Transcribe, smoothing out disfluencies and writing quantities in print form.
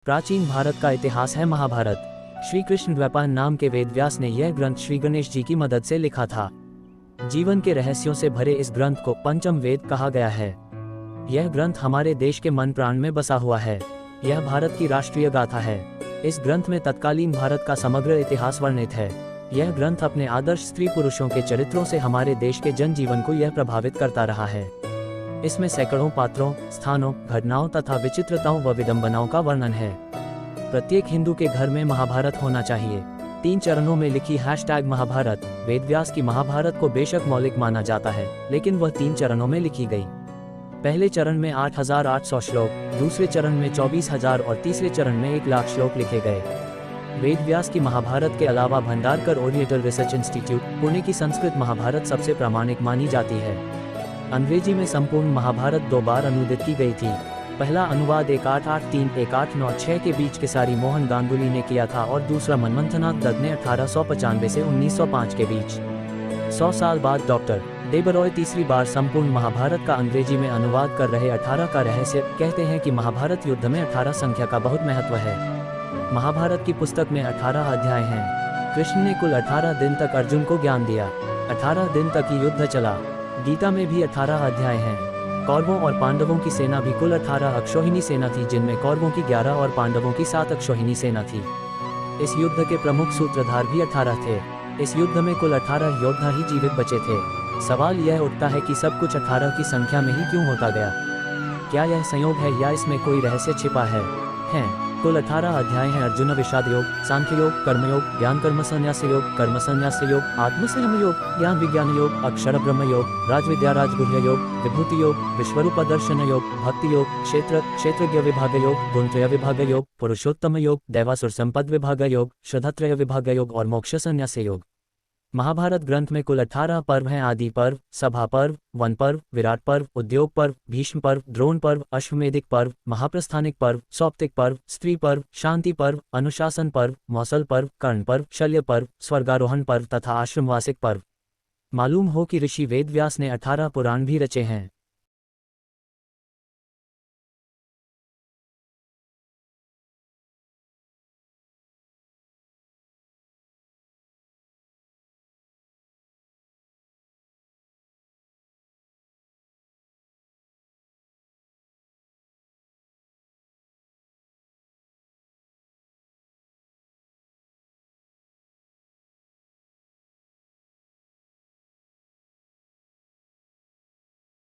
प्राचीन भारत का इतिहास है महाभारत। श्री कृष्ण द्वैपायन नाम के वेदव्यास ने यह ग्रंथ श्री गणेश जी की मदद से लिखा था। जीवन के रहस्यों से भरे इस ग्रंथ को पंचम वेद कहा गया है। यह ग्रंथ हमारे देश के मन प्राण में बसा हुआ है। यह भारत की राष्ट्रीय गाथा है। इस ग्रंथ में तत्कालीन भारत का समग्र इतिहास वर्णित है। यह ग्रंथ अपने आदर्श स्त्री पुरुषों के चरित्रों से हमारे देश के जनजीवन को यह प्रभावित करता रहा है। इसमें सैकड़ों पात्रों, स्थानों, घटनाओं तथा विचित्रताओं व विडंबनाओं का वर्णन है। प्रत्येक हिंदू के घर में महाभारत होना चाहिए। 3 चरणों में लिखी #महाभारत वेदव्यास की महाभारत को बेशक मौलिक माना जाता है, लेकिन वह 3 चरणों में लिखी गई। पहले चरण में 8800 श्लोक, दूसरे चरण में 24,000 और तीसरे चरण में 1,00,000 श्लोक लिखे गए। वेदव्यास की महाभारत के अलावा Bhandarkar oriental research institute, Pune की संस्कृत महाभारत सबसे प्रामाणिक मानी जाती है। अंग्रेजी में संपूर्ण महाभारत 2 बार अनुदित की गई थी। पहला अनुवाद 1883-1896 के बीच केसारी मोहन गांगुली ने किया था और दूसरा मनमंथनाथ दत्त ने 1895 से 1905 के बीच। 100 साल बाद डॉक्टर डेबरॉय तीसरी बार संपूर्ण महाभारत का अंग्रेजी में अनुवाद कर रहे 18 का रहस्य कहते हैं कि महाभारत युद्ध में 18 संख्या का बहुत महत्व है। महाभारत की पुस्तक में 18 अध्याय हैं। कृष्ण ने कुल 18 दिन तक अर्जुन को ज्ञान दिया। 18 दिन तक ही युद्ध चला। गीता में भी 18 अध्याय हैं। कौरवों और पांडवों की सेना भी कुल 18 अक्षौहिणी सेना थी, जिनमें कौरवों की 11 और पांडवों की 7 अक्षौहिणी सेना थी। इस युद्ध के प्रमुख सूत्रधार भी 18 थे। इस युद्ध में कुल 18 योद्धा ही जीवित बचे थे। सवाल यह उठता है कि सब कुछ 18 की संख्या में ही क्यों होता गया? क्या यह संयोग है या इसमें कोई रहस्य छिपा है? कुल 18 अध्याय हैं। अर्जुन विषाद योग, सांख्य योग, कर्मयोग, ज्ञान कर्म संन्यास योग, कर्म संन्यास योग, आत्मसंयम योग, ज्ञान विज्ञान योग, अक्षर ब्रह्म योग, राजविद्या राजगुह्य योग, विभूति योग, विश्वरूप दर्शन योग, भक्ति योग, क्षेत्रज्ञ विभाग योग, गुणत्रय विभाग योग, पुरुषोत्तम योग, दैवासुर संपद विभाग योग, श्रद्धात्रय विभाग योग और मोक्ष संन्यास योग। महाभारत ग्रंथ में कुल 18 पर्व हैं। आदि पर्व, सभा पर्व, वन पर्व, विराट पर्व, उद्योग पर्व, भीष्म पर्व, द्रोण पर्व, अश्वमेधिक पर्व, महाप्रस्थानिक पर्व, सौप्तिक पर्व, स्त्री पर्व, शांति पर्व, अनुशासन पर्व, मौसल पर्व, कर्ण पर्व, शल्य पर्व, स्वर्गारोहण पर्व तथा आश्रमवासिक पर्व। मालूम हो कि ऋषि वेदव्यास ने 18 पुराण भी रचे हैं।